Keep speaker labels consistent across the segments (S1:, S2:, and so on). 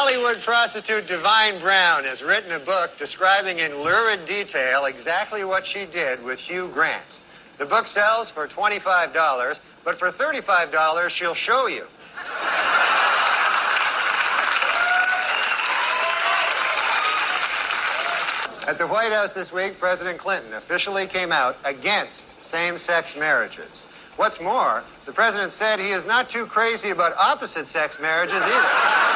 S1: Hollywood prostitute Divine Brown has written a book describing in lurid detail exactly what she did with Hugh Grant. The book sells for $25, but for $35, she'll show you. At the White House this week, President Clinton officially came out against same-sex marriages. What's more, the president said he is not too crazy about opposite-sex marriages either.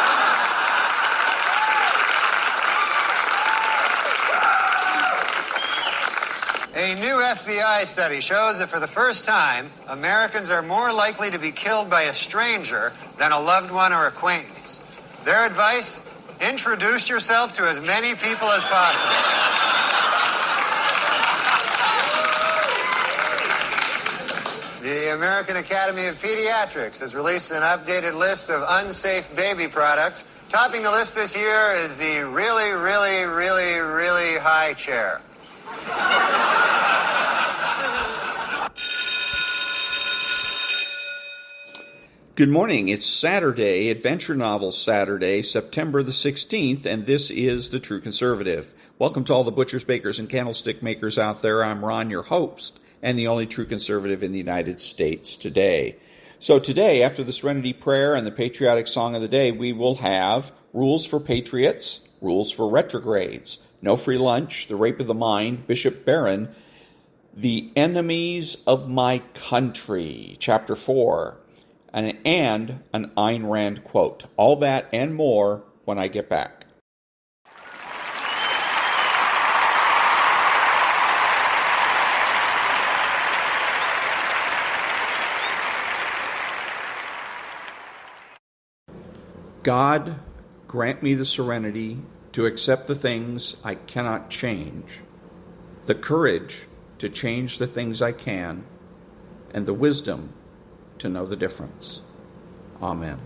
S1: A new FBI study shows that for the first time, Americans are more likely to be killed by a stranger than a loved one or acquaintance. Their advice? Introduce yourself to as many people as possible. The American Academy of Pediatrics has released an updated list of unsafe baby products. Topping the list this year is the really, really, really, really high chair.
S2: Good morning. It's Saturday, Adventure Novel Saturday, September the 16th, and this is The True Conservative. Welcome to all the butchers, bakers, and candlestick makers out there. I'm Ron, your host, and the only true conservative in the United States today. So today, after the Serenity prayer and the patriotic song of the day, we will have rules for Patriots, rules for Retrogrades, no free lunch, the rape of the mind, bishop-barron, the enemies of my country, chapter 4, and an Ayn Rand quote. All that and more when I get back. God, grant me the serenity to accept the things I cannot change, the courage to change the things I can, and the wisdom to know the difference. Amen.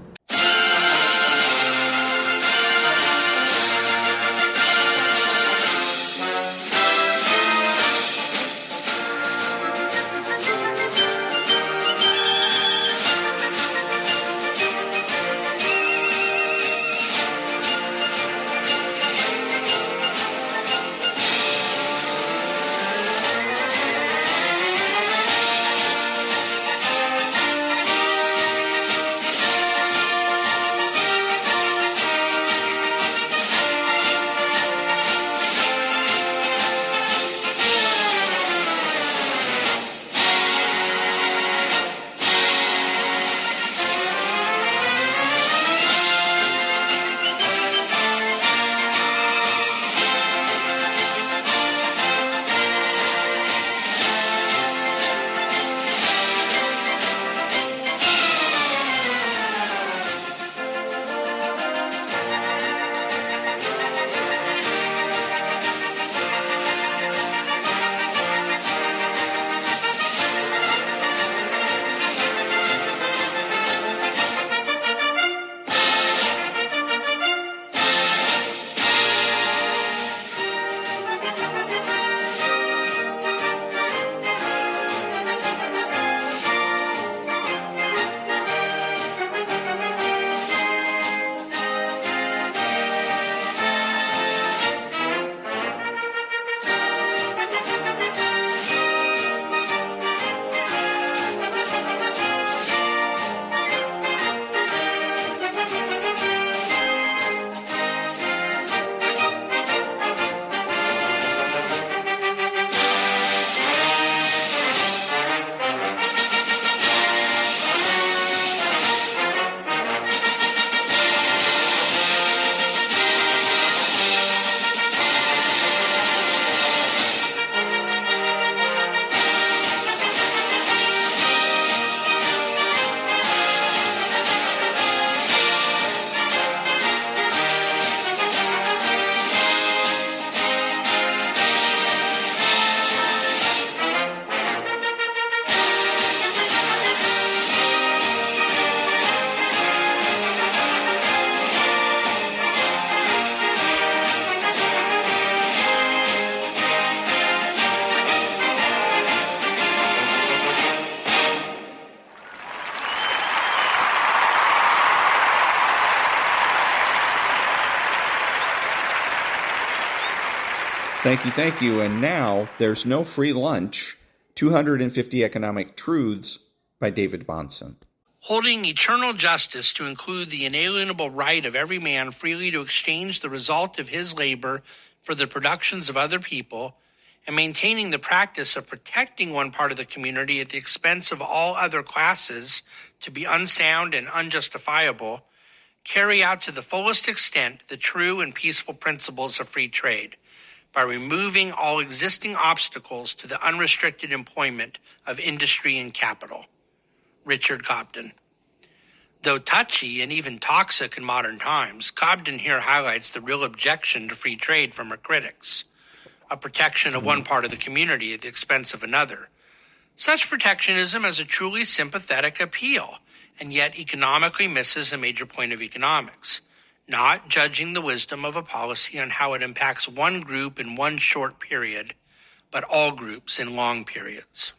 S2: Thank you. And now, There's No Free Lunch, 250 Economic Truths by David-Bahnsen.
S3: Holding eternal justice to include the inalienable right of every man freely to exchange the result of his labor for the productions of other people, and maintaining the practice of protecting one part of the community at the expense of all other classes to be unsound and unjustifiable, carry out to the fullest extent the true and peaceful principles of free trade, by removing all existing obstacles to the unrestricted employment of industry and capital. Richard Cobden. Though touchy and even toxic in modern times, Cobden here highlights the real objection to free trade from her critics, a protection of one part of the community at the expense of another. Such protectionism has a truly sympathetic appeal, and yet economically misses a major point of economics, not judging the wisdom of a policy on how it impacts one group in one short period, but all groups in long periods.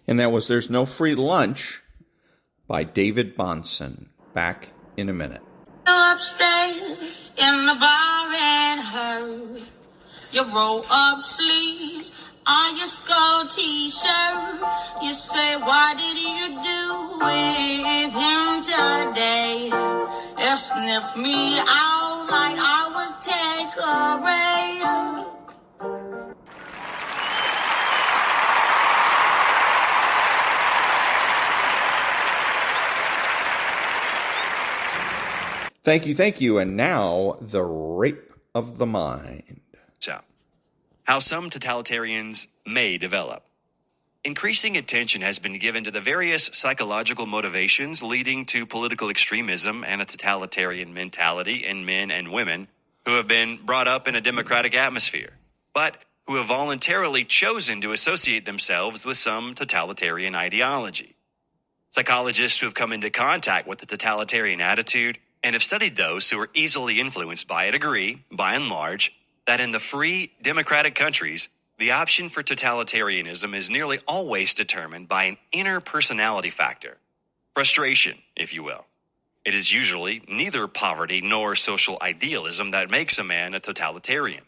S2: And that was There's No Free Lunch by David-Bahnsen. Back in a minute.
S4: Upstairs in the bar and heard your roll-up sleeves on your skull t-shirt. You say, why did you do with him today? You sniff me out like I was Tanqueray.
S2: Thank you. And now, The Rape of the Mind.
S5: So, how some totalitarians may develop. Increasing attention has been given to the various psychological motivations leading to political extremism and a totalitarian mentality in men and women who have been brought up in a democratic atmosphere, but who have voluntarily chosen to associate themselves with some totalitarian ideology. Psychologists who have come into contact with the totalitarian attitude and have studied those who are easily influenced by it agree, by and large, that in the free democratic countries, the option for totalitarianism is nearly always determined by an inner personality factor, frustration, if you will. It is usually neither poverty nor social idealism that makes a man a totalitarian,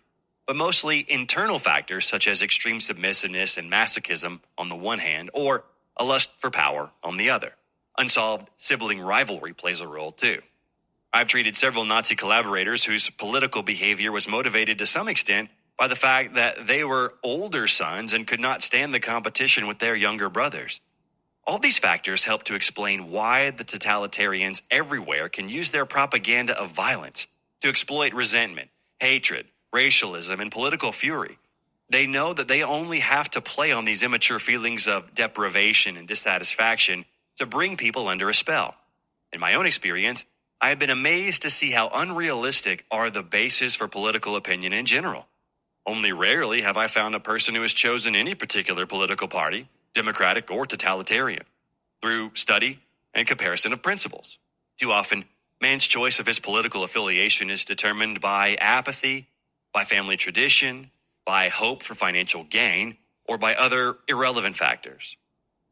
S5: but mostly internal factors such as extreme submissiveness and masochism on the one hand, or a lust for power on the other. Unsolved sibling rivalry plays a role too. I've treated several Nazi collaborators whose political behavior was motivated to some extent by the fact that they were older sons and could not stand the competition with their younger brothers. All these factors help to explain why the totalitarians everywhere can use their propaganda of violence to exploit resentment, hatred, racialism, and political fury. They know that they only have to play on these immature feelings of deprivation and dissatisfaction to bring people under a spell. In my own experience, I have been amazed to see how unrealistic are the bases for political opinion in general. Only rarely have I found a person who has chosen any particular political party, democratic or totalitarian, through study and comparison of principles. Too often, man's choice of his political affiliation is determined by apathy, by family tradition, by hope for financial gain, or by other irrelevant factors.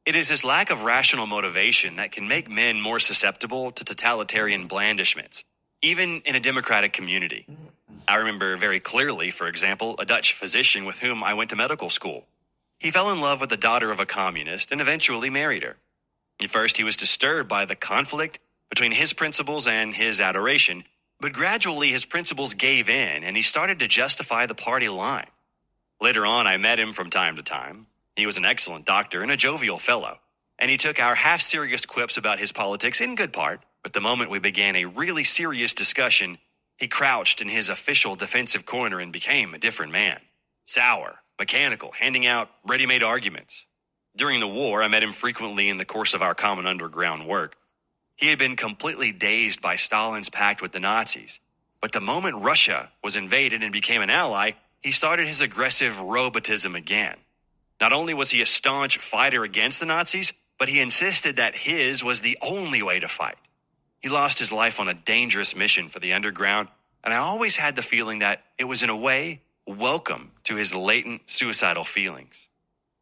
S5: It is this lack of rational motivation that can make men more susceptible to totalitarian blandishments, even in a democratic community. I remember very clearly, for example, a Dutch physician with whom I went to medical school. He fell in love with the daughter of a communist and eventually married her. At first, he was disturbed by the conflict between his principles and his adoration, but gradually his principles gave in and he started to justify the party line. Later on, I met him from time to time. He was an excellent doctor and a jovial fellow, and he took our half-serious quips about his politics in good part, but the moment we began a really serious discussion, he crouched in his official defensive corner and became a different man. Sour, mechanical, handing out ready-made arguments. During the war, I met him frequently in the course of our common underground work. He had been completely dazed by Stalin's pact with the Nazis, but the moment Russia was invaded and became an ally, he started his aggressive robotism again. Not only was he a staunch fighter against the Nazis, but he insisted that his was the only way to fight. He lost his life on a dangerous mission for the underground, and I always had the feeling that it was in a way welcome to his latent suicidal feelings.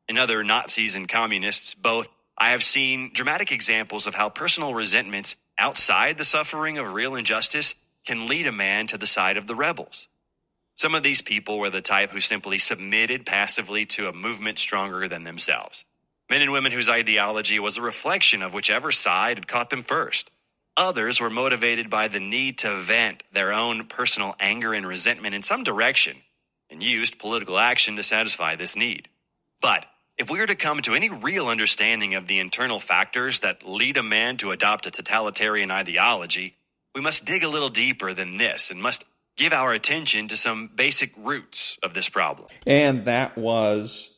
S5: In other Nazis and communists, both, I have seen dramatic examples of how personal resentments outside the suffering of real injustice can lead a man to the side of the rebels. Some of these people were the type who simply submitted passively to a movement stronger than themselves. Men and women whose ideology was a reflection of whichever side had caught them first. Others were motivated by the need to vent their own personal anger and resentment in some direction and used political action to satisfy this need. But if we are to come to any real understanding of the internal factors that lead a man to adopt a totalitarian ideology, we must dig a little deeper than this and must give our attention to some basic roots of this problem.
S2: And that was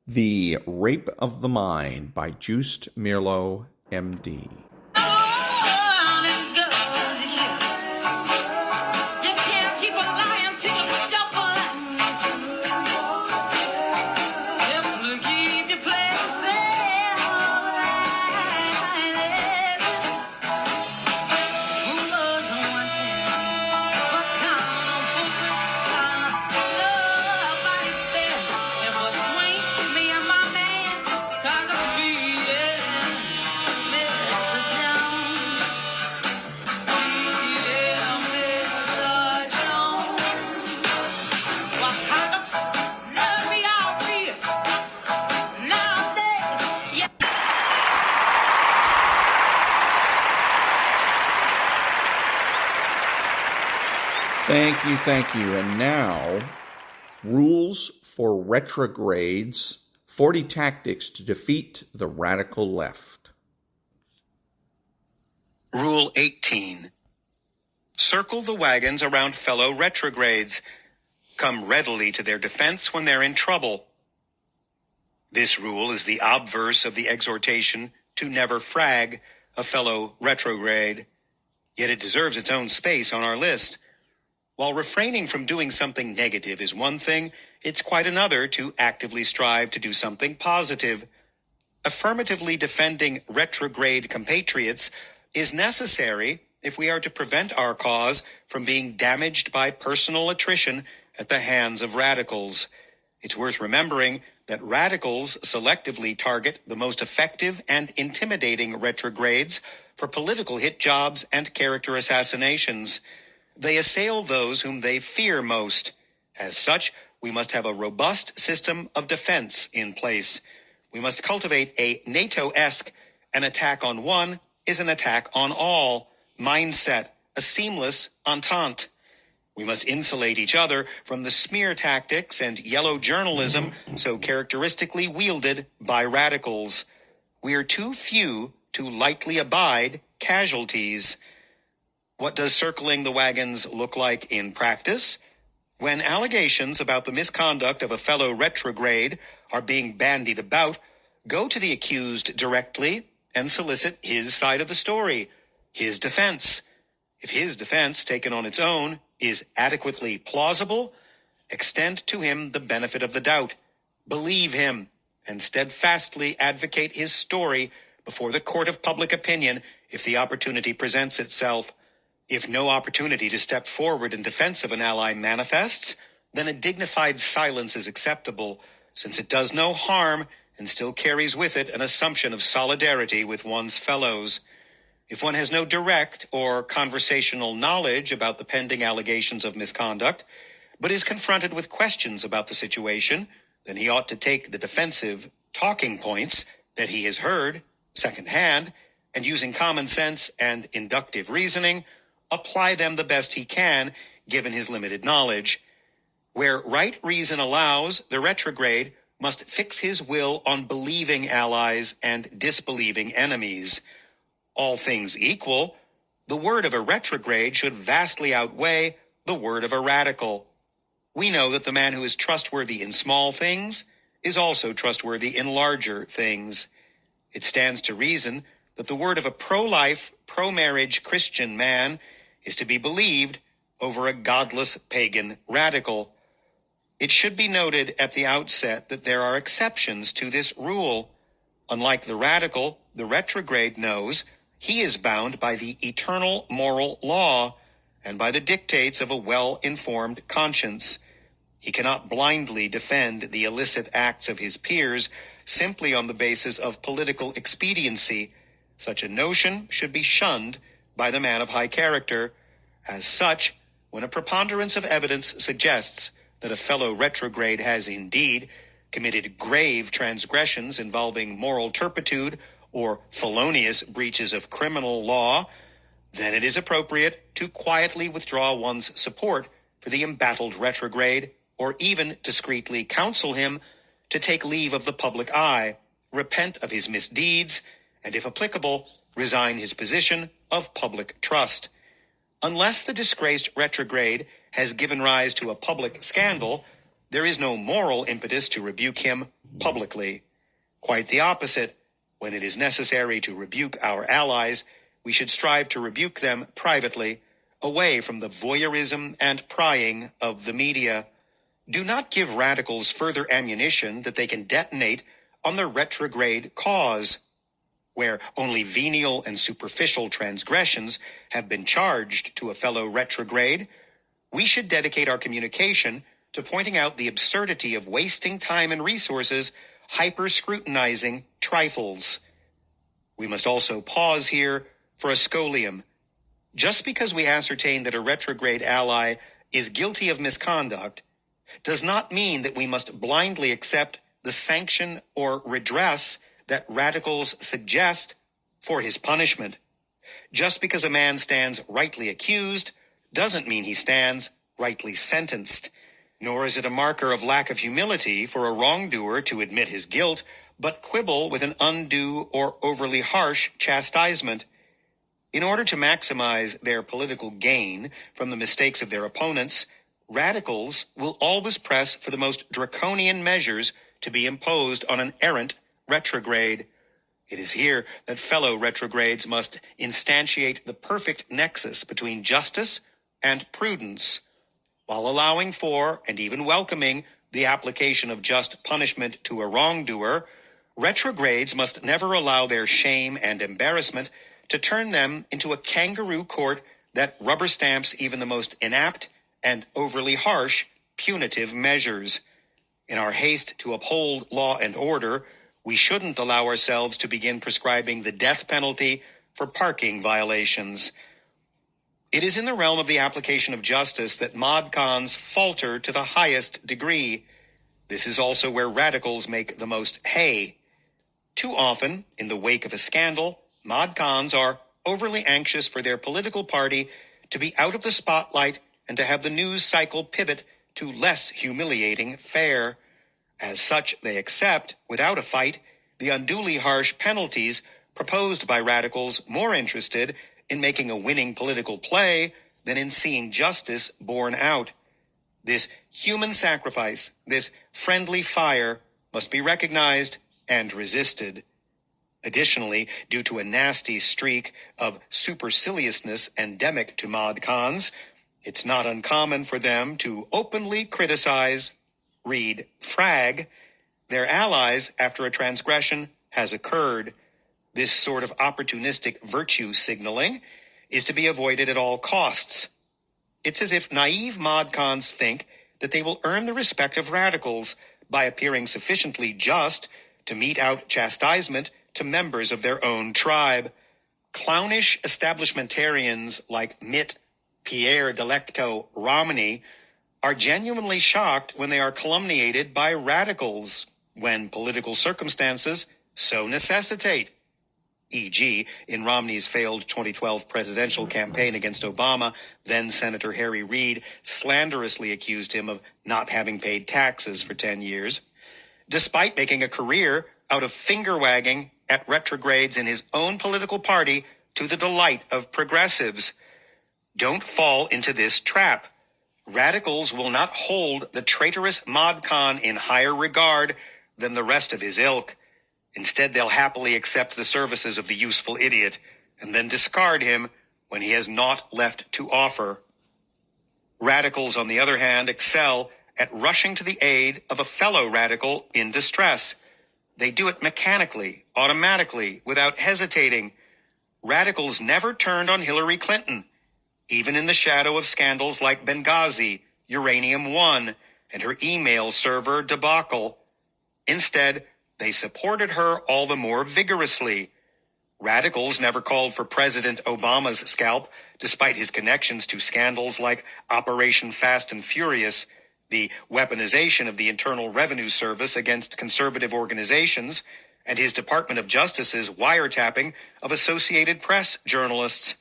S2: The Rape of the Mind by Joost-meerlo, M.D. Thank you. And now, rules for retrogrades, 40 tactics to defeat the radical left.
S6: Rule 18. Circle the wagons around fellow retrogrades. Come readily to their defense when they're in trouble. This rule is the obverse of the exhortation to never frag a fellow retrograde, yet it deserves its own space on our list. While refraining from doing something negative is one thing, it's quite another to actively strive to do something positive. Affirmatively defending retrograde compatriots is necessary if we are to prevent our cause from being damaged by personal attrition at the hands of radicals. It's worth remembering that radicals selectively target the most effective and intimidating retrogrades for political hit jobs and character assassinations. They assail those whom they fear most. As such, we must have a robust system of defense in place. We must cultivate a NATO-esque, an attack on one is an attack on all mindset, a seamless entente. We must insulate each other from the smear tactics and yellow journalism so characteristically wielded by radicals. We are too few to lightly abide casualties. What does circling the wagons look like in practice? When allegations about the misconduct of a fellow retrograde are being bandied about, go to the accused directly and solicit his side of the story, his defense. If his defense, taken on its own, is adequately plausible, extend to him the benefit of the doubt. Believe him and steadfastly advocate his story before the court of public opinion if the opportunity presents itself. If no opportunity to step forward in defense of an ally manifests, then a dignified silence is acceptable, since it does no harm and still carries with it an assumption of solidarity with one's fellows. If one has no direct or conversational knowledge about the pending allegations of misconduct, but is confronted with questions about the situation, then he ought to take the defensive talking points that he has heard secondhand, and using common sense and inductive reasoning, apply them the best he can, given his limited knowledge. Where right reason allows, the retrograde must fix his will on believing allies and disbelieving enemies. All things equal, the word of a retrograde should vastly outweigh the word of a radical. We know that the man who is trustworthy in small things is also trustworthy in larger things. It stands to reason that the word of a pro-life, pro-marriage Christian man is to be believed over a godless pagan radical. It should be noted at the outset that there are exceptions to this rule. Unlike the radical, the retrograde knows he is bound by the eternal moral law and by the dictates of a well-informed conscience. He cannot blindly defend the illicit acts of his peers simply on the basis of political expediency. Such a notion should be shunned by the man of high character. As such, when a preponderance of evidence suggests that a fellow retrograde has indeed committed grave transgressions involving moral turpitude or felonious breaches of criminal law, then it is appropriate to quietly withdraw one's support for the embattled retrograde, or even discreetly counsel him to take leave of the public eye, repent of his misdeeds, and if applicable, resign his position of public trust. Unless the disgraced retrograde has given rise to a public scandal, there is no moral impetus to rebuke him publicly. Quite the opposite. When it is necessary to rebuke our allies, we should strive to rebuke them privately, away from the voyeurism and prying of the media. Do not give radicals further ammunition that they can detonate on the retrograde cause. Where only venial and superficial transgressions have been charged to a fellow retrograde, we should dedicate our communication to pointing out the absurdity of wasting time and resources hyper-scrutinizing trifles. We must also pause here for a scholium. Just because we ascertain that a retrograde ally is guilty of misconduct does not mean that we must blindly accept the sanction or redress that radicals suggest for his punishment. Just because a man stands rightly accused doesn't mean he stands rightly sentenced. Nor is it a marker of lack of humility for a wrongdoer to admit his guilt, but quibble with an undue or overly harsh chastisement. In order to maximize their political gain from the mistakes of their opponents, radicals will always press for the most draconian measures to be imposed on an errant retrograde. It is here that fellow retrogrades must instantiate the perfect nexus between justice and prudence, while allowing for and even welcoming the application of just punishment to a wrongdoer. Retrogrades must never allow their shame and embarrassment to turn them into a kangaroo court that rubber stamps even the most inapt and overly harsh punitive measures. In our haste to uphold law and order, we shouldn't allow ourselves to begin prescribing the death penalty for parking violations. It is in the realm of the application of justice that mod cons falter to the highest degree. This is also where radicals make the most hay. Too often, in the wake of a scandal, mod cons are overly anxious for their political party to be out of the spotlight and to have the news cycle pivot to less humiliating fare. As such, they accept, without a fight, the unduly harsh penalties proposed by radicals more interested in making a winning political play than in seeing justice borne out. This human sacrifice, this friendly fire, must be recognized and resisted. Additionally, due to a nasty streak of superciliousness endemic to mod cons, it's not uncommon for them to openly criticize, read frag, their allies after a transgression has occurred. This sort of opportunistic virtue signaling is to be avoided at all costs. It's as if naive mod cons think that they will earn the respect of radicals by appearing sufficiently just to mete out chastisement to members of their own tribe. Clownish establishmentarians like Mitt Pierre Delecto Romney are genuinely shocked when they are calumniated by radicals when political circumstances so necessitate. E.g., in Romney's failed 2012 presidential campaign against Obama, then Senator Harry Reid slanderously accused him of not having paid taxes for 10 years. Despite making a career out of finger-wagging at retrogrades in his own political party to the delight of progressives. Don't fall into this trap. Radicals will not hold the traitorous mod con in higher regard than the rest of his ilk. Instead, they'll happily accept the services of the useful idiot and then discard him when he has naught left to offer. Radicals, on the other hand, excel at rushing to the aid of a fellow radical in distress. They do it mechanically, automatically, without hesitating. Radicals never turned on Hillary Clinton, even in the shadow of scandals like Benghazi, Uranium One, and her email server debacle. Instead, they supported her all the more vigorously. Radicals never called for President Obama's scalp despite his connections to scandals like Operation Fast and Furious, the weaponization of the Internal Revenue Service against conservative organizations, and his Department of Justice's wiretapping of Associated Press journalists.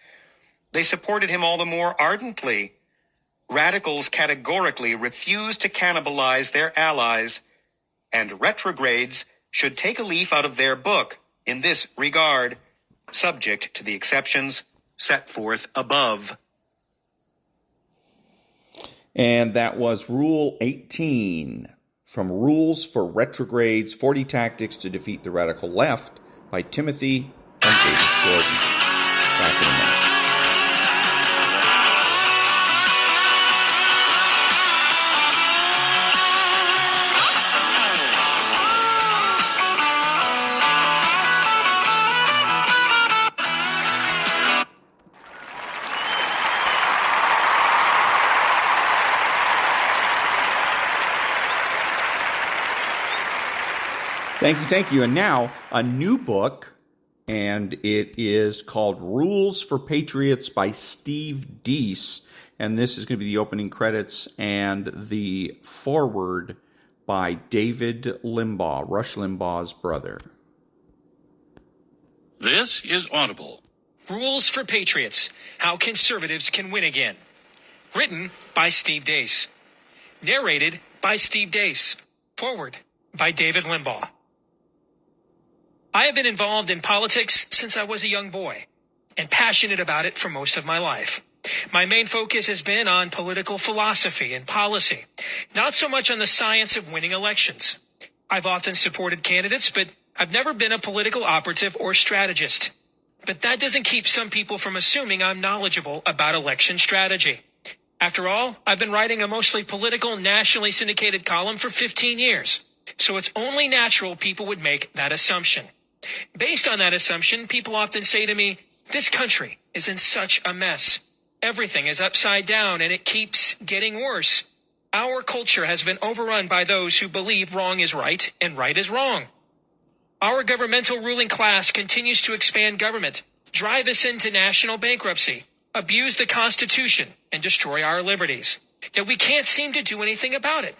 S6: They supported him all the more ardently. Radicals categorically refuse to cannibalize their allies, and Retrogrades should take a leaf out of their book in this regard, subject to the exceptions set forth above.
S2: And that was Rule 18 from Rules for Retrogrades, 40 Tactics to Defeat the Radical Left by Timothy and David Gordon. Back in a minute. Thank you. And now, a new book, and it is called Rules for Patriots by Steve Deese. And this is going to be the opening credits and the foreword by David Limbaugh, Rush Limbaugh's brother.
S7: This is Audible.
S8: Rules for Patriots, How Conservatives Can Win Again. Written by Steve Deese. Narrated by Steve Deese. Forward by David Limbaugh. I have been involved in politics since I was a young boy, and passionate about it for most of my life. My main focus has been on political philosophy and policy, not so much on the science of winning elections. I've often supported candidates, but I've never been a political operative or strategist. But that doesn't keep some people from assuming I'm knowledgeable about election strategy. After all, I've been writing a mostly political, nationally syndicated column for 15 years, so it's only natural people would make that assumption. Based on that assumption, people often say to me, this country is in such a mess. Everything is upside down and it keeps getting worse. Our culture has been overrun by those who believe wrong is right and right is wrong. Our governmental ruling class continues to expand government, drive us into national bankruptcy, abuse the Constitution, and destroy our liberties. Yet we can't seem to do anything about it.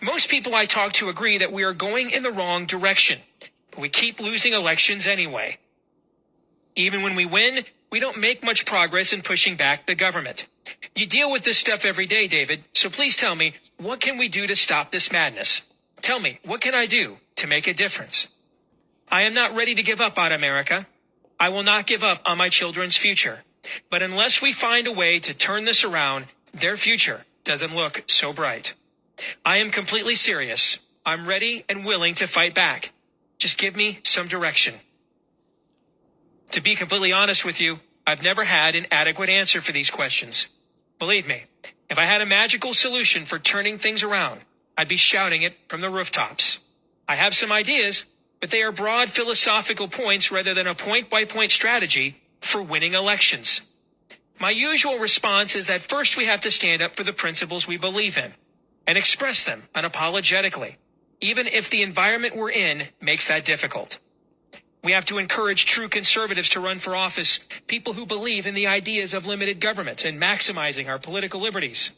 S8: Most people I talk to agree that we are going in the wrong direction. But we keep losing elections anyway. Even when we win, we don't make much progress in pushing back the government. You deal with this stuff every day, David, so please tell me, what can we do to stop this madness? Tell me, what can I do to make a difference? I am not ready to give up on America. I will not give up on my children's future. But unless we find a way to turn this around, their future doesn't look so bright. I am completely serious. I'm ready and willing to fight back. Just give me some direction. To be completely honest with you, I've never had an adequate answer for these questions. Believe me, if I had a magical solution for turning things around, I'd be shouting it from the rooftops. I have some ideas, but they are broad philosophical points rather than a point-by-point strategy for winning elections. My usual response is that first we have to stand up for the principles we believe in and express them unapologetically, even if the environment we're in makes that difficult. We have to encourage true conservatives to run for office, people who believe in the ideas of limited government and maximizing our political liberties.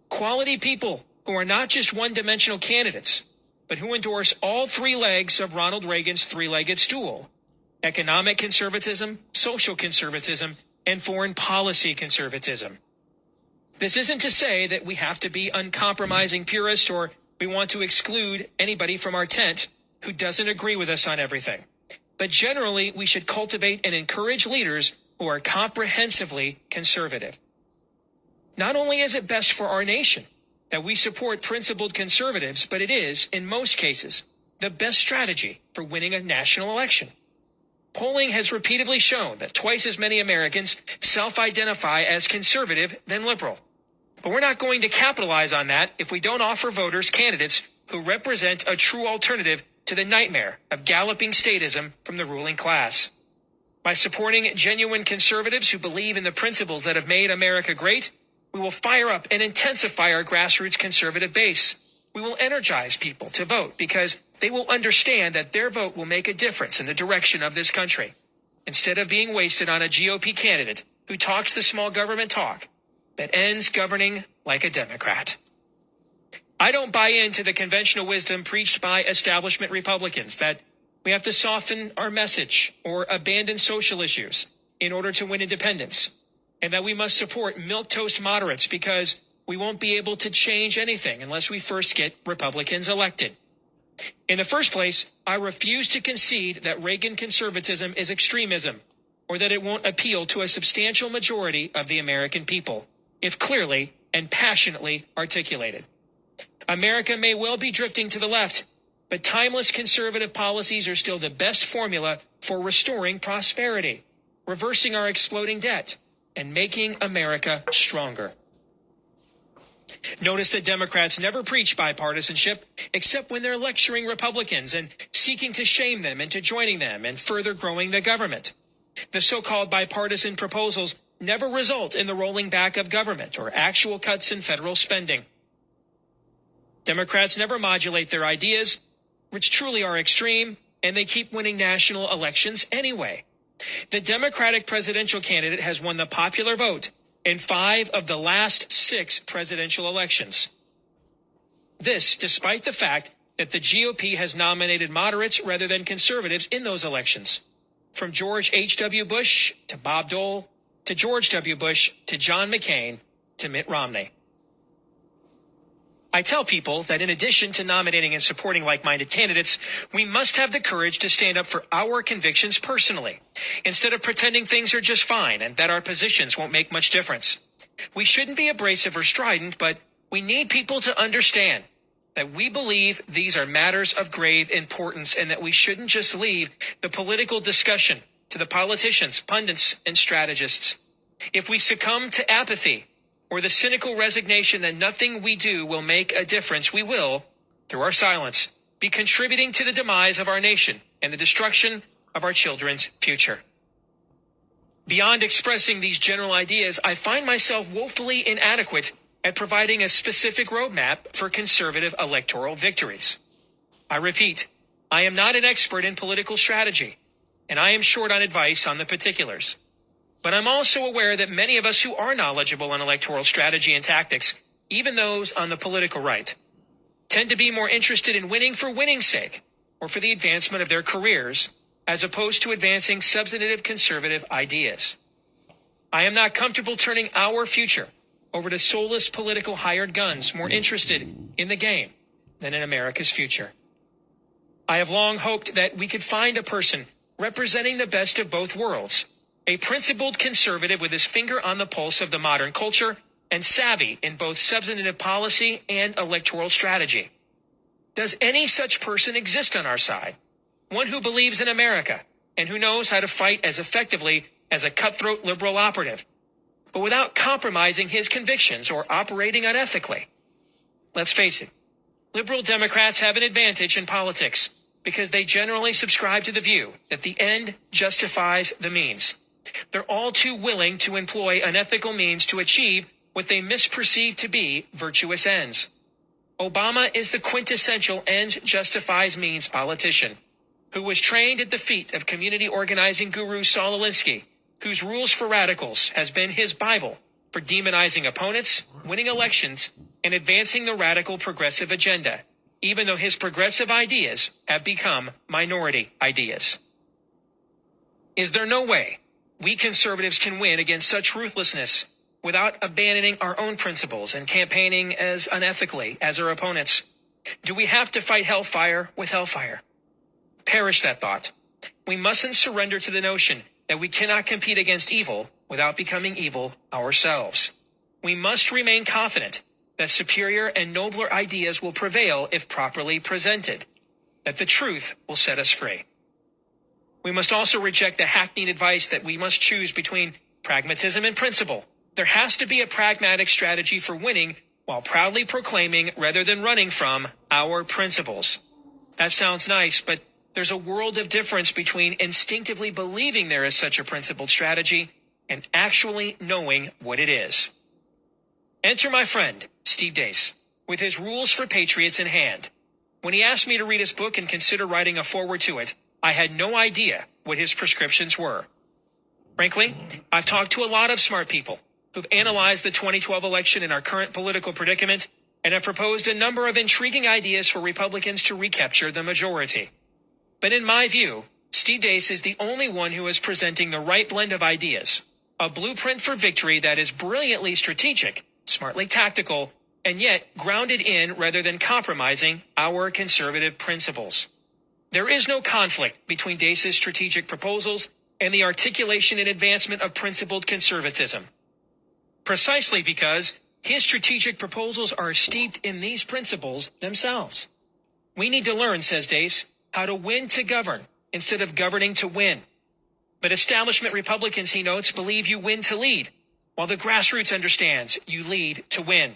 S8: Quality people who are not just one-dimensional candidates, but who endorse all three legs of Ronald Reagan's three-legged stool: economic conservatism, social conservatism, and foreign policy conservatism. This isn't to say that we have to be uncompromising purists or we want to exclude anybody from our tent who doesn't agree with us on everything. But generally, we should cultivate and encourage leaders who are comprehensively conservative. Not only is it best for our nation that we support principled conservatives, but it is, in most cases, the best strategy for winning a national election. Polling has repeatedly shown that twice as many Americans self-identify as conservative than liberal. But we're not going to capitalize on that if we don't offer voters candidates who represent a true alternative to the nightmare of galloping statism from the ruling class. By supporting genuine conservatives who believe in the principles that have made America great, we will fire up and intensify our grassroots conservative base. We will energize people to vote because they will understand that their vote will make a difference in the direction of this country, instead of being wasted on a GOP candidate who talks the small government talk that ends governing like a Democrat. I don't buy into the conventional wisdom preached by establishment Republicans that we have to soften our message or abandon social issues in order to win independence, and that we must support milquetoast moderates because we won't be able to change anything unless we first get Republicans elected. In the first place, I refuse to concede that Reagan conservatism is extremism, or that it won't appeal to a substantial majority of the American people, if clearly and passionately articulated. America may well be drifting to the left, but timeless conservative policies are still the best formula for restoring prosperity, reversing our exploding debt, and making America stronger. Notice that Democrats never preach bipartisanship except when they're lecturing Republicans and seeking to shame them into joining them and further growing the government. The so-called bipartisan proposals never result in the rolling back of government or actual cuts in federal spending. Democrats never modulate their ideas, which truly are extreme, and they keep winning national elections anyway. The Democratic presidential candidate has won the popular vote in 5 of the last 6 presidential elections. This despite the fact that the GOP has nominated moderates rather than conservatives in those elections. From George H.W. Bush to Bob Dole to George W. Bush to John McCain to Mitt Romney. I tell people that in addition to nominating and supporting like-minded candidates, we must have the courage to stand up for our convictions personally, instead of pretending things are just fine and that our positions won't make much difference. We shouldn't be abrasive or strident, but we need people to understand that we believe these are matters of grave importance and that we shouldn't just leave the political discussion to the politicians, pundits, and strategists. If we succumb to apathy or the cynical resignation that nothing we do will make a difference, we will, through our silence, be contributing to the demise of our nation and the destruction of our children's future. Beyond expressing these general ideas, I find myself woefully inadequate at providing a specific roadmap for conservative electoral victories. I repeat, I am not an expert in political strategy, and I am short on advice on the particulars. But I'm also aware that many of us who are knowledgeable on electoral strategy and tactics, even those on the political right, tend to be more interested in winning for winning's sake or for the advancement of their careers, as opposed to advancing substantive conservative ideas. I am not comfortable turning our future over to soulless political hired guns more interested in the game than in America's future. I have long hoped that we could find a person representing the best of both worlds, a principled conservative with his finger on the pulse of the modern culture and savvy in both substantive policy and electoral strategy. Does any such person exist on our side? One who believes in America and who knows how to fight as effectively as a cutthroat liberal operative, but without compromising his convictions or operating unethically. Let's face it, liberal Democrats have an advantage in politics because they generally subscribe to the view that the end justifies the means. They're all too willing to employ unethical means to achieve what they misperceive to be virtuous ends. Obama is the quintessential ends justifies means politician, who was trained at the feet of community organizing guru Saul Alinsky, whose rules for radicals has been his Bible for demonizing opponents, winning elections, and advancing the radical progressive agenda, even though his progressive ideas have become minority ideas. Is there no way we conservatives can win against such ruthlessness without abandoning our own principles and campaigning as unethically as our opponents? Do we have to fight hellfire with hellfire? Perish that thought. We mustn't surrender to the notion that we cannot compete against evil without becoming evil ourselves. We must remain confident that superior and nobler ideas will prevail if properly presented, that the truth will set us free. We must also reject the hackneyed advice that we must choose between pragmatism and principle. There has to be a pragmatic strategy for winning while proudly proclaiming rather than running from our principles. That sounds nice, but there's a world of difference between instinctively believing there is such a principled strategy and actually knowing what it is. Enter my friend, Steve Deace, with his rules for Patriots in hand. When he asked me to read his book and consider writing a foreword to it, I had no idea what his prescriptions were. Frankly, I've talked to a lot of smart people who've analyzed the 2012 election and our current political predicament and have proposed a number of intriguing ideas for Republicans to recapture the majority. But in my view, Steve Deace is the only one who is presenting the right blend of ideas, a blueprint for victory that is brilliantly strategic, smartly tactical, and yet grounded in rather than compromising our conservative principles. There is no conflict between Deace's strategic proposals and the articulation and advancement of principled conservatism. Precisely because his strategic proposals are steeped in these principles themselves. We need to learn, says Deace, how to win to govern instead of governing to win. But establishment Republicans, he notes, believe you win to lead, while the grassroots understands you lead to win.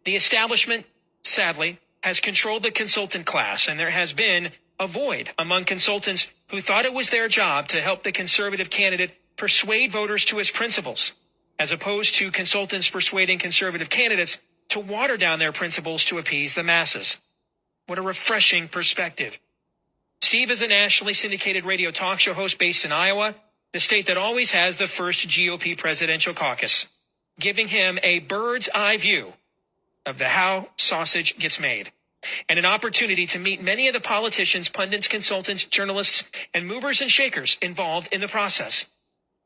S8: The establishment, sadly, has controlled the consultant class, and there has been a void among consultants who thought it was their job to help the conservative candidate persuade voters to his principles, as opposed to consultants persuading conservative candidates to water down their principles to appease the masses. What a refreshing perspective. Steve is a nationally syndicated radio talk show host based in Iowa, the state that always has the first GOP presidential caucus, giving him a bird's eye view of the how sausage gets made, and an opportunity to meet many of the politicians, pundits, consultants, journalists, and movers and shakers involved in the process.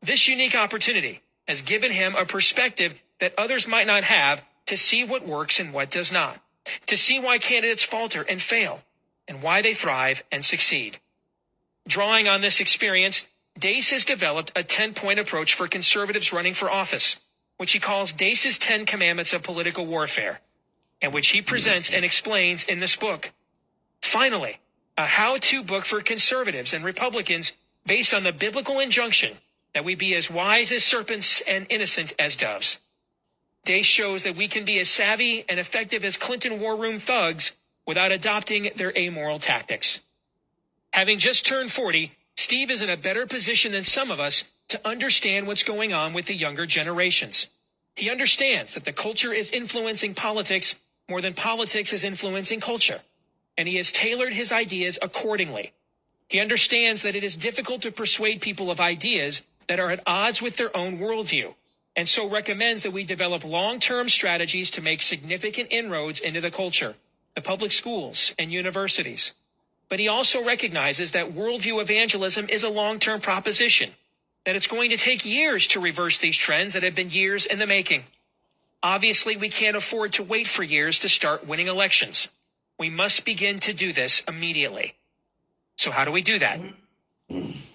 S8: This unique opportunity has given him a perspective that others might not have to see what works and what does not, to see why candidates falter and fail, and why they thrive and succeed. Drawing on this experience, Deace has developed a 10-point approach for conservatives running for office, which he calls Deace's 10 Commandments of Political Warfare, and which he presents and explains in this book. Finally, a how-to book for conservatives and Republicans based on the biblical injunction that we be as wise as serpents and innocent as doves. Deace shows that we can be as savvy and effective as Clinton war room thugs without adopting their amoral tactics. Having just turned 40, Steve is in a better position than some of us to understand what's going on with the younger generations. He understands that the culture is influencing politics more than politics is influencing culture, and he has tailored his ideas accordingly. He understands that it is difficult to persuade people of ideas that are at odds with their own worldview, and so recommends that we develop long-term strategies to make significant inroads into the culture, the public schools, and universities. But he also recognizes that worldview evangelism is a long-term proposition, that it's going to take years to reverse these trends that have been years in the making. Obviously, we can't afford to wait for years to start winning elections. We must begin to do this immediately. So how do we do that?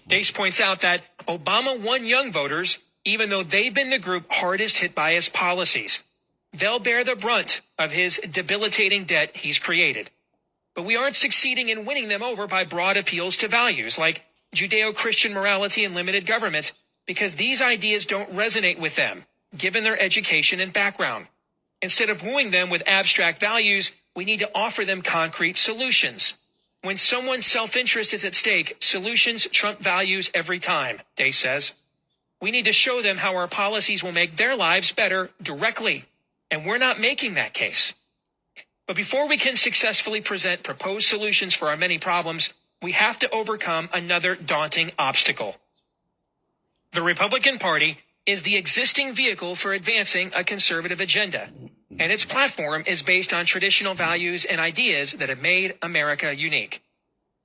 S8: Deace points out that Obama won young voters, even though they've been the group hardest hit by his policies. They'll bear the brunt of his debilitating debt he's created. But we aren't succeeding in winning them over by broad appeals to values like Judeo-Christian morality and limited government, because these ideas don't resonate with them, given their education and background. Instead of wooing them with abstract values, we need to offer them concrete solutions. When someone's self-interest is at stake, solutions trump values every time, Deace says. We need to show them how our policies will make their lives better directly, and we're not making that case. But before we can successfully present proposed solutions for our many problems, we have to overcome another daunting obstacle. The Republican Party is the existing vehicle for advancing a conservative agenda, and its platform is based on traditional values and ideas that have made America unique.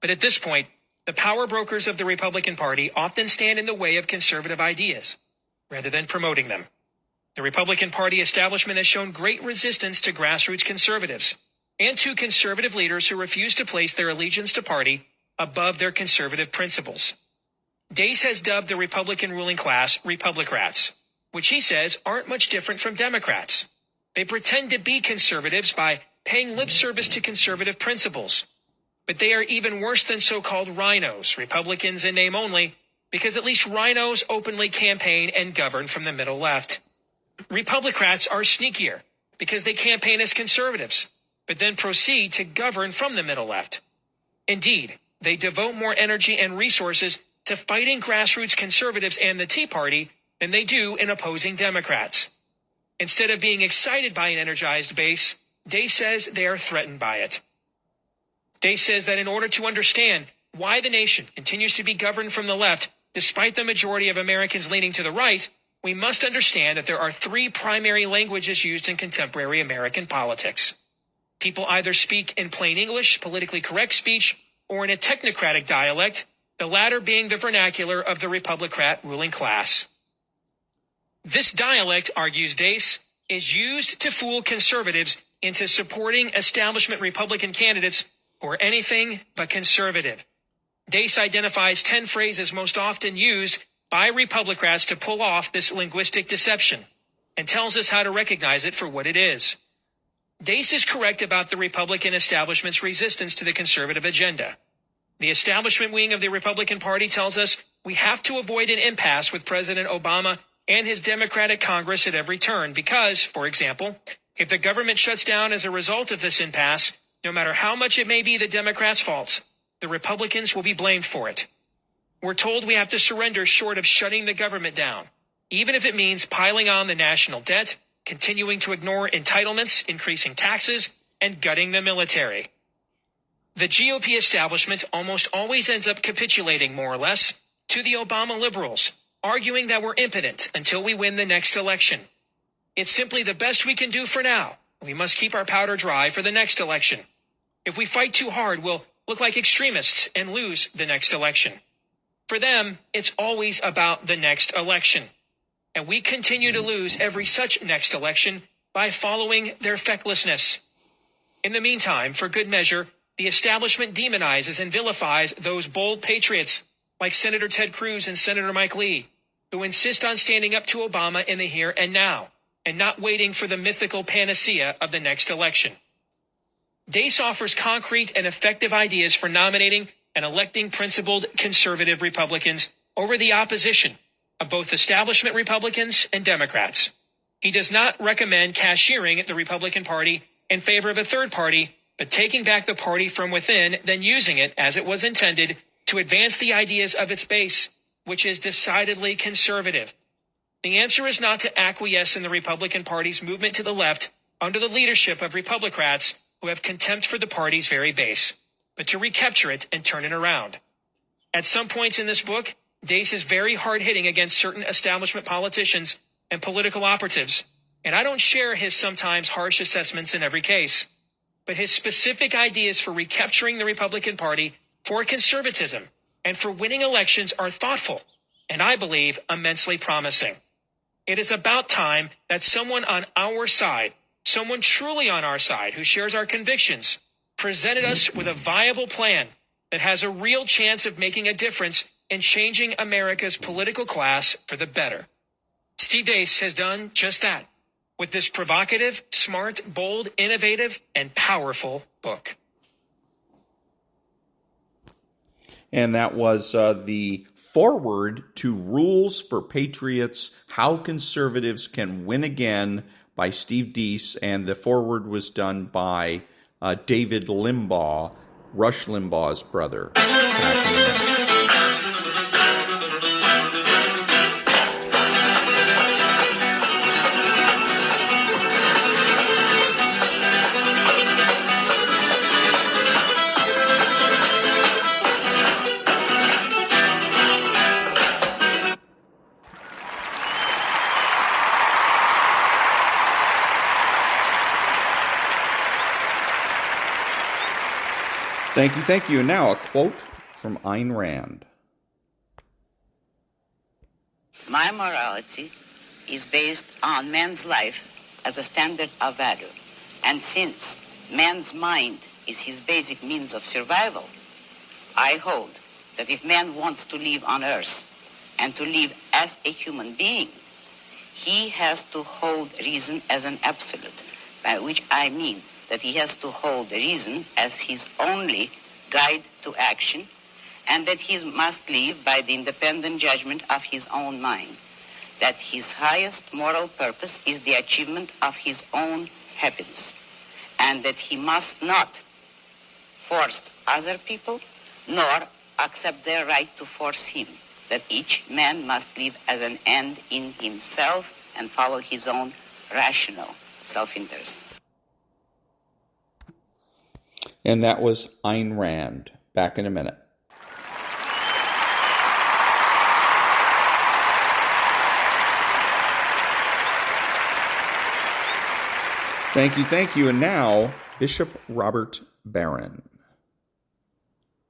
S8: But at this point, the power brokers of the Republican Party often stand in the way of conservative ideas, rather than promoting them. The Republican Party establishment has shown great resistance to grassroots conservatives and to conservative leaders who refuse to place their allegiance to party above their conservative principles. Deace has dubbed the Republican ruling class Republicrats, which he says aren't much different from Democrats. They pretend to be conservatives by paying lip service to conservative principles. But they are even worse than so-called rhinos, Republicans in name only, because at least rhinos openly campaign and govern from the middle left. Republicrats are sneakier because they campaign as conservatives, but then proceed to govern from the middle left. Indeed, they devote more energy and resources to fighting grassroots conservatives and the Tea Party than they do in opposing Democrats. Instead of being excited by an energized base, Deace says they are threatened by it. Deace says that in order to understand why the nation continues to be governed from the left, Despite the majority of Americans leaning to the right, we must understand that there are three primary languages used in contemporary American politics. People either speak in plain English, politically correct speech, or in a technocratic dialect, the latter being the vernacular of the Republican ruling class. This dialect, argues Dace, is used to fool conservatives into supporting establishment Republican candidates who are anything but conservative. Dace identifies 10 phrases most often used by Republicans to pull off this linguistic deception and tells us how to recognize it for what it is. Dace is correct about the Republican establishment's resistance to the conservative agenda. The establishment wing of the Republican Party tells us we have to avoid an impasse with President Obama and his Democratic Congress at every turn because, for example, if the government shuts down as a result of this impasse, no matter how much it may be the Democrats' fault, the Republicans will be blamed for it. We're told we have to surrender short of shutting the government down, even if it means piling on the national debt, continuing to ignore entitlements, increasing taxes, and gutting the military. The GOP establishment almost always ends up capitulating, more or less, to the Obama liberals, arguing that we're impotent until we win the next election. It's simply the best we can do for now. We must keep our powder dry for the next election. If we fight too hard, we'll look like extremists and lose the next election. For them, it's always about the next election. And we continue to lose every such next election by following their fecklessness. In the meantime, for good measure, the establishment demonizes and vilifies those bold patriots like Senator Ted Cruz and Senator Mike Lee, who insist on standing up to Obama in the here and now, and not waiting for the mythical panacea of the next election. Dace offers concrete and effective ideas for nominating and electing principled conservative Republicans over the opposition of both establishment Republicans and Democrats. He does not recommend cashiering the Republican Party in favor of a third party, but taking back the party from within, then using it as it was intended to advance the ideas of its base, which is decidedly conservative. The answer is not to acquiesce in the Republican Party's movement to the left under the leadership of Republicans who have contempt for the party's very base, but to recapture it and turn it around. At some points in this book, Dace is very hard-hitting against certain establishment politicians and political operatives, and I don't share his sometimes harsh assessments in every case. But his specific ideas for recapturing the Republican Party, for conservatism, and for winning elections are thoughtful, and I believe immensely promising. It is about time that someone on our side, someone truly on our side who shares our convictions, presented us with a viable plan that has a real chance of making a difference in changing America's political class for the better. Steve Dace has done just that with this provocative, smart, bold, innovative, and powerful book.
S2: And that was the foreword to Rules for Patriots, How Conservatives Can Win Again by Steve Dace, and the foreword was done by David Limbaugh, Rush Limbaugh's brother. Thank you. And now a quote from Ayn Rand.
S9: My morality is based on man's life as a standard of value. And since man's mind is his basic means of survival, I hold that if man wants to live on earth and to live as a human being, he has to hold reason as an absolute, by which I mean that he has to hold reason as his only guide to action, and that he must live by the independent judgment of his own mind, that his highest moral purpose is the achievement of his own happiness, and that he must not force other people, nor accept their right to force him, that each man must live as an end in himself and follow his own rational self-interest.
S2: And that was Ayn Rand. Back in a minute. Thank you. And now, Bishop Robert Barron.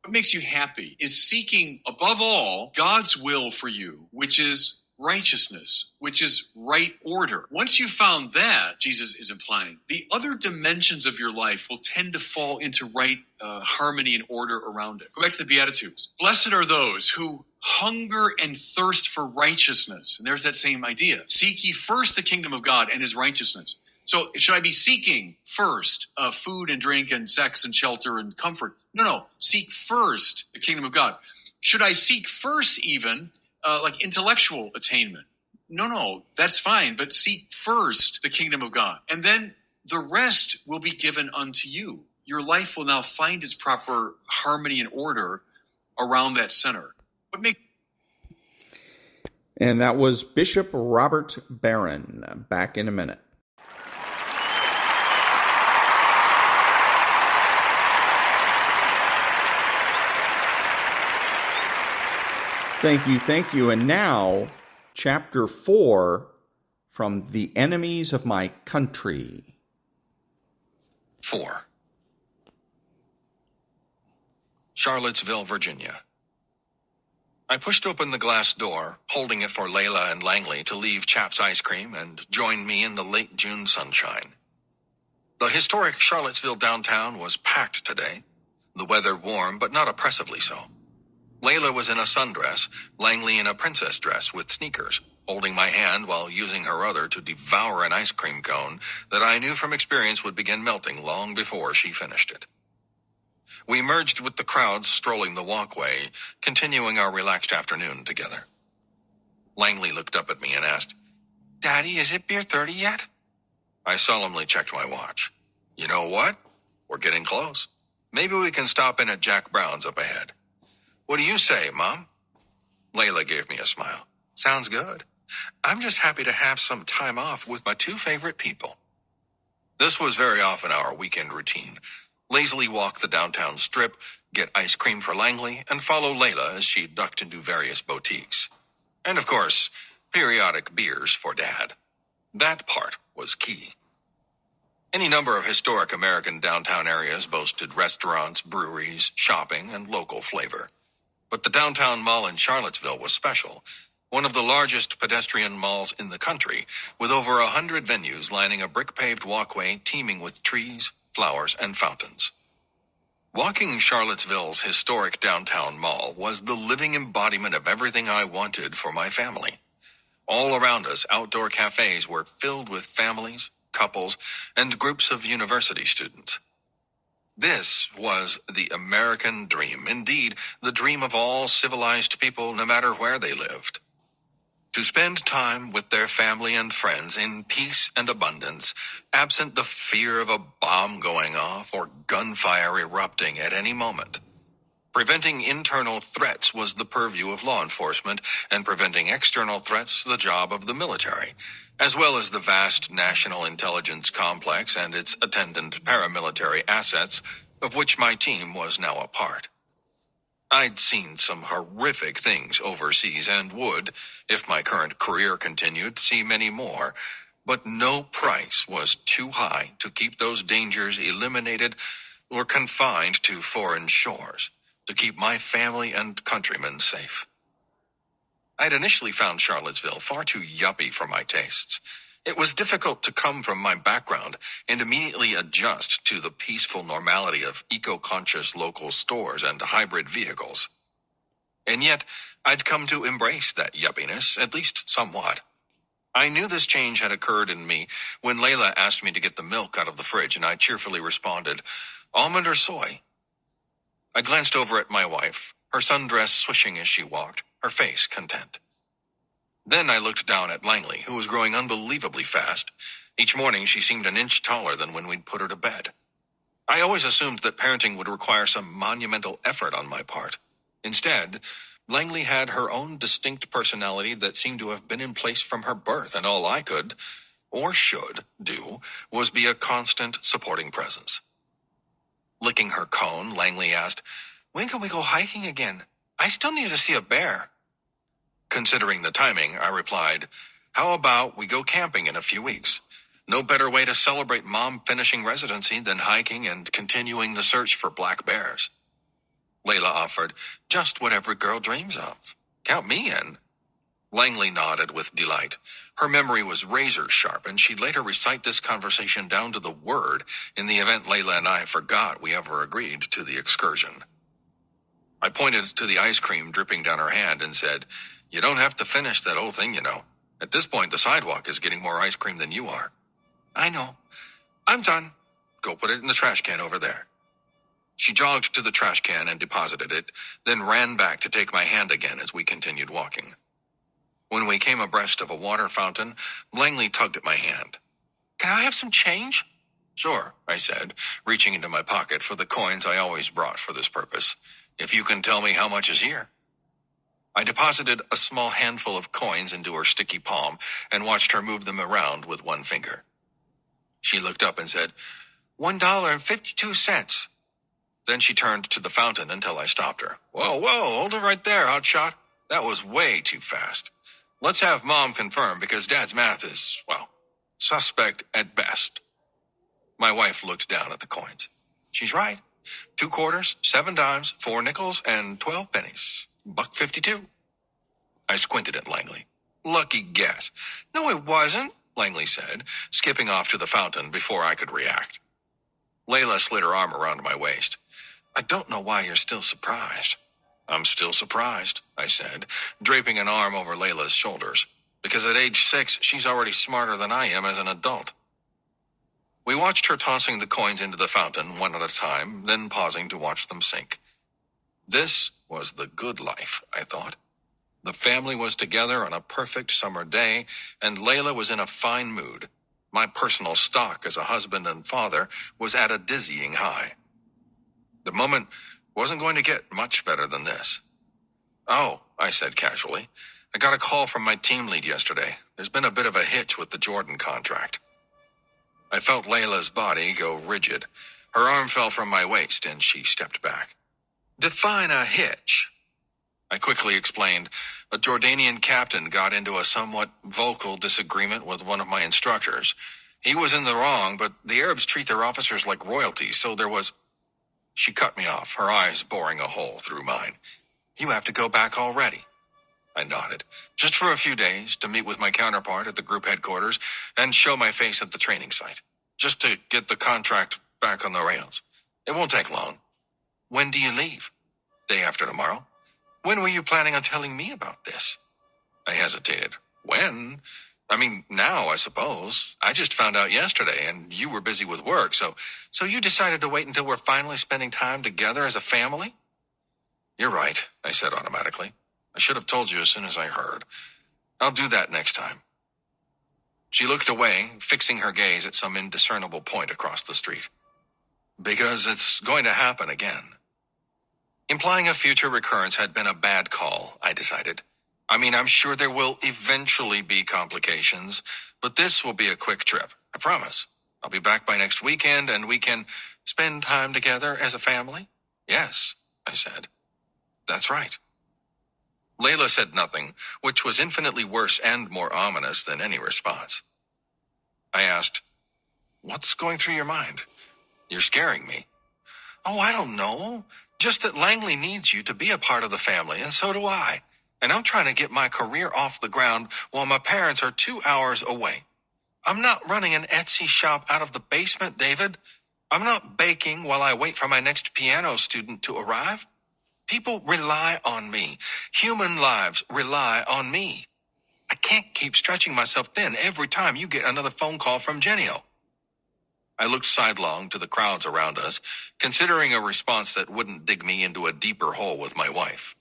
S7: What makes you happy is seeking, above all, God's will for you, which is righteousness, which is right order. Once you've found that, Jesus is implying, the other dimensions of your life will tend to fall into right harmony and order around it. Go back to the Beatitudes. Blessed are those who hunger and thirst for righteousness. And there's that same idea. Seek ye first the kingdom of God and his righteousness. So should I be seeking first food and drink and sex and shelter and comfort? No. Seek first the kingdom of God. Should I seek first even like intellectual attainment? No, that's fine. But seek first the kingdom of God. And then the rest will be given unto you. Your life will now find its proper harmony and order around that center.
S2: And that was Bishop Robert Barron. Back in a minute. Thank you. And now, chapter 4 from The Enemies of My Country.
S10: 4. Charlottesville, Virginia. I pushed open the glass door, holding it for Layla and Langley to leave Chap's ice cream and join me in the late June sunshine. The historic Charlottesville downtown was packed today, the weather warm but not oppressively so. Layla was in a sundress, Langley in a princess dress with sneakers, holding my hand while using her other to devour an ice cream cone that I knew from experience would begin melting long before she finished it. We merged with the crowds strolling the walkway, continuing our relaxed afternoon together. Langley looked up at me and asked, "Daddy, is it beer 30 yet?" I solemnly checked my watch. You know what? We're getting close. Maybe we can stop in at Jack Brown's up ahead. What do you say, Mom? Layla gave me a smile. Sounds good. I'm just happy to have some time off with my two favorite people. This was very often our weekend routine. Lazily walk the downtown strip, get ice cream for Langley, and follow Layla as she ducked into various boutiques. And of course, periodic beers for Dad. That part was key. Any number of historic American downtown areas boasted restaurants, breweries, shopping, and local flavor. But the downtown mall in Charlottesville was special, one of the largest pedestrian malls in the country, with over 100 venues lining a brick-paved walkway teeming with trees, flowers, and fountains. Walking Charlottesville's historic downtown mall was the living embodiment of everything I wanted for my family. All around us, outdoor cafes were filled with families, couples, and groups of university students. This was the American dream, indeed, the dream of all civilized people, no matter where they lived. To spend time with their family and friends in peace and abundance, absent the fear of a bomb going off or gunfire erupting at any moment. Preventing internal threats was the purview of law enforcement, and preventing external threats the job of the military, as well as the vast national intelligence complex and its attendant paramilitary assets, of which my team was now a part. I'd seen some horrific things overseas and would, if my current career continued, see many more, but no price was too high to keep those dangers eliminated or confined to foreign shores, to keep my family and countrymen safe. I'd initially found Charlottesville far too yuppie for my tastes. It was difficult to come from my background and immediately adjust to the peaceful normality of eco-conscious local stores and hybrid vehicles. And yet, I'd come to embrace that yuppiness, at least somewhat. I knew this change had occurred in me when Layla asked me to get the milk out of the fridge, and I cheerfully responded, "Almond or soy?" I glanced over at my wife, her sundress swishing as she walked, her face content. Then I looked down at Langley, who was growing unbelievably fast. Each morning she seemed an inch taller than when we'd put her to bed. I always assumed that parenting would require some monumental effort on my part. Instead, Langley had her own distinct personality that seemed to have been in place from her birth, and all I could, or should, do was be a constant supporting presence. Licking her cone, Langley asked, "When can we go hiking again? I still need to see a bear." Considering the timing, I replied, "How about we go camping in a few weeks? No better way to celebrate Mom finishing residency than hiking and continuing the search for black bears. Layla offered, just what every girl dreams of. Count me in. Langley nodded with delight. Her memory was razor sharp, and she'd later recite this conversation down to the word in the event Layla and I forgot we ever agreed to the excursion. I pointed to the ice cream dripping down her hand and said, you don't have to finish that whole thing, you know. At this point, the sidewalk is getting more ice cream than you are. I know. I'm done. Go put it in the trash can over there. She jogged to the trash can and deposited it, then ran back to take my hand again as we continued walking. When we came abreast of a water fountain, Langley tugged at my hand. Can I have some change? Sure, I said, reaching into my pocket for the coins I always brought for this purpose. If you can tell me how much is here. I deposited a small handful of coins into her sticky palm and watched her move them around with one finger. She looked up and said, $1.52. Then she turned to the fountain until I stopped her. Whoa, hold it right there, hotshot. That was way too fast. Let's have Mom confirm because Dad's math is, well, suspect at best. My wife looked down at the coins. She's right. 2 quarters, 7 dimes, 4 nickels, and 12 pennies. $1.52. I squinted at Langley. Lucky guess. No, it wasn't, Langley said, skipping off to the fountain before I could react. Layla slid her arm around my waist. I don't know why you're still surprised. I'm still surprised, I said, draping an arm over Layla's shoulders, because at age 6, she's already smarter than I am as an adult. We watched her tossing the coins into the fountain one at a time, then pausing to watch them sink. This was the good life, I thought. The family was together on a perfect summer day, and Layla was in a fine mood. My personal stock as a husband and father was at a dizzying high. The moment wasn't going to get much better than this. Oh, I said casually, I got a call from my team lead yesterday. There's been a bit of a hitch with the Jordan contract. I felt Layla's body go rigid. Her arm fell from my waist and she stepped back. Define a hitch. I quickly explained. A Jordanian captain got into a somewhat vocal disagreement with one of my instructors. He was in the wrong, but the Arabs treat their officers like royalty, so there was... She cut me off, her eyes boring a hole through mine. You have to go back already. I nodded. Just for a few days, to meet with my counterpart at the group headquarters and show my face at the training site. Just to get the contract back on the rails. It won't take long. When do you leave? Day after tomorrow. When were you planning on telling me about this? I hesitated. When? I mean, now, I suppose. I just found out yesterday, and you were busy with work, so you decided to wait until we're finally spending time together as a family? You're right, I said automatically. I should have told you as soon as I heard. I'll do that next time. She looked away, fixing her gaze at some indiscernible point across the street. Because it's going to happen again. Implying a future recurrence had been a bad call, I decided. I mean, I'm sure there will eventually be complications, but this will be a quick trip, I promise. I'll be back by next weekend, and we can spend time together as a family? Yes, I said. That's right. Layla said nothing, which was infinitely worse and more ominous than any response. I asked, what's going through your mind? You're scaring me. Oh, I don't know. Just that Langley needs you to be a part of the family, and so do I. And I'm trying to get my career off the ground while my parents are 2 hours away. I'm not running an Etsy shop out of the basement, David. I'm not baking while I wait for my next piano student to arrive. People rely on me. Human lives rely on me. I can't keep stretching myself thin every time you get another phone call from Genio. I looked sidelong to the crowds around us, considering a response that wouldn't dig me into a deeper hole with my wife.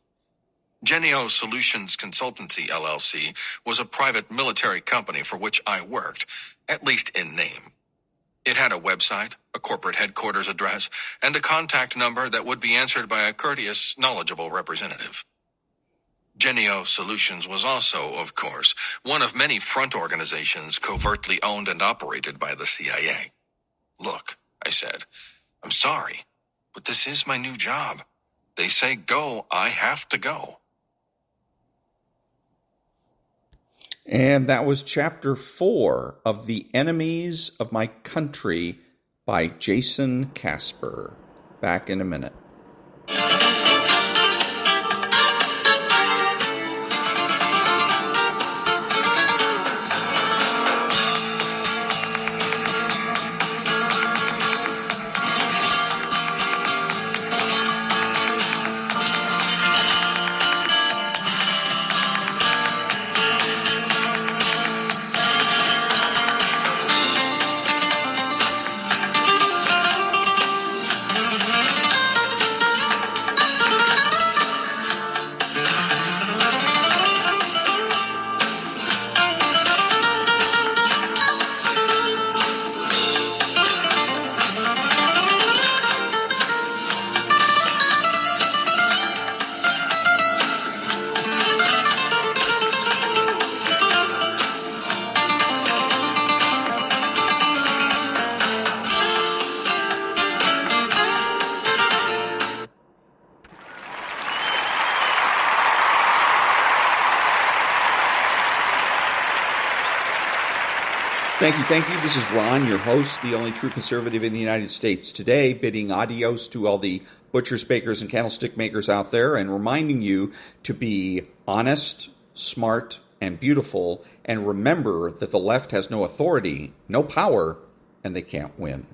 S10: Genio Solutions Consultancy, LLC, was a private military company for which I worked, at least in name. It had a website, a corporate headquarters address, and a contact number that would be answered by a courteous, knowledgeable representative. Genio Solutions was also, of course, one of many front organizations covertly owned and operated by the CIA. Look, I said, I'm sorry, but this is my new job. They say go, I have to go.
S2: And that was chapter 4 of The Enemies of My Country by Jason Casper. Back in a minute. Thank you. This is Ron, your host, the only true conservative in the United States today, bidding adios to all the butchers, bakers, and candlestick makers out there, and reminding you to be honest, smart, and beautiful, and remember that the left has no authority, no power, and they can't win.